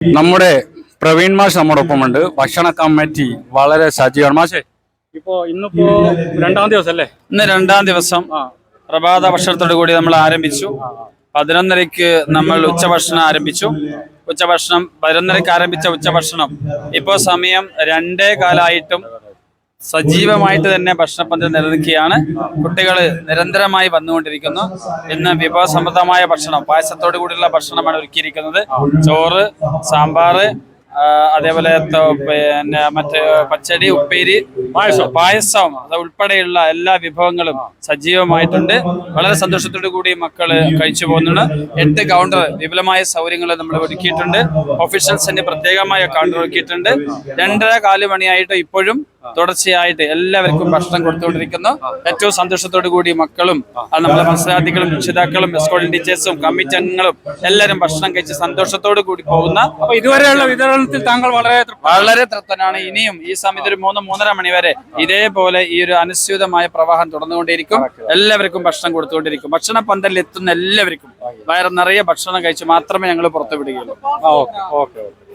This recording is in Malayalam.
നമ്മുടെ പ്രവീൺ മാഷ് നമ്മോടൊപ്പമുണ്ട്. ഭക്ഷണ കമ്മിറ്റി വളരെ സജീവമാണ്. മാഷേ, ഇന്നിപ്പോ രണ്ടാം ദിവസം അല്ലേ? ഇന്ന് രണ്ടാം ദിവസം പ്രഭാത ഭക്ഷണത്തോടു കൂടി നമ്മൾ ആരംഭിച്ചു. 11:30 നമ്മൾ ഉച്ചഭക്ഷണം ആരംഭിച്ചു. ഉച്ചഭക്ഷണം 11:30 ആരംഭിച്ച ഉച്ചഭക്ഷണം ഇപ്പോൾ സമയം 2:15 സജീവമായിട്ട് തന്നെ ഭക്ഷണപന്തി നിലനിൽക്കുകയാണ്. കുട്ടികൾ നിരന്തരമായി വന്നുകൊണ്ടിരിക്കുന്നു. ഇന്ന് വിഭവസമൃദ്ധമായ ഭക്ഷണം, പായസത്തോടു കൂടിയുള്ള ഭക്ഷണമാണ് ഒരുക്കിയിരിക്കുന്നത്. ചോറ്, സാമ്പാറ്, അതേപോലെ പിന്നെ മറ്റ് പച്ചടി, ഉപ്പേരി, പായസം ഉൾപ്പെടെയുള്ള എല്ലാ വിഭവങ്ങളും സജീവമായിട്ടുണ്ട്. വളരെ സന്തോഷത്തോടു കൂടി മക്കള് കഴിച്ചു പോകുന്നുണ്ട്. 8 കൗണ്ടർ, വിപുലമായ സൗകര്യങ്ങൾ നമ്മൾ ഒരുക്കിയിട്ടുണ്ട്. ഒഫീഷ്യൽസിന് പ്രത്യേകമായ കൗണ്ടർ ഒരുക്കിയിട്ടുണ്ട്. 2:15 മണിയായിട്ട് ഇപ്പോഴും തുടർച്ചയായിട്ട് എല്ലാവർക്കും ഭക്ഷണം കൊടുത്തുകൊണ്ടിരിക്കുന്നു. ഏറ്റവും സന്തോഷത്തോടു കൂടി മക്കളും നമ്മളെ മത്സരാർത്ഥികളും രക്ഷിതാക്കളും എസ്കോർട്ട് ടീച്ചേഴ്സും കമ്മിറ്റി അംഗങ്ങളും എല്ലാവരും ഭക്ഷണം കഴിച്ച് സന്തോഷത്തോടു കൂടി പോകുന്ന. അപ്പൊ ഇതുവരെയുള്ള വിതരണത്തിൽ താങ്കൾ വളരെ തൃപ്തനാണ്. ഇനിയും ഈ സമയത്ത് ഒരു 3-3:30 മണി വരെ ഇതേപോലെ ഈ ഒരു അനുസ്യൂതമായ പ്രവാഹം തുടർന്നുകൊണ്ടിരിക്കും. എല്ലാവർക്കും ഭക്ഷണം കൊടുത്തുകൊണ്ടിരിക്കും. ഭക്ഷണ പന്തലിൽ എത്തുന്ന എല്ലാവർക്കും വയറ് നിറയെ ഭക്ഷണം കഴിച്ച് മാത്രമേ ഞങ്ങൾ പുറത്തു വിടുകയുള്ളൂ.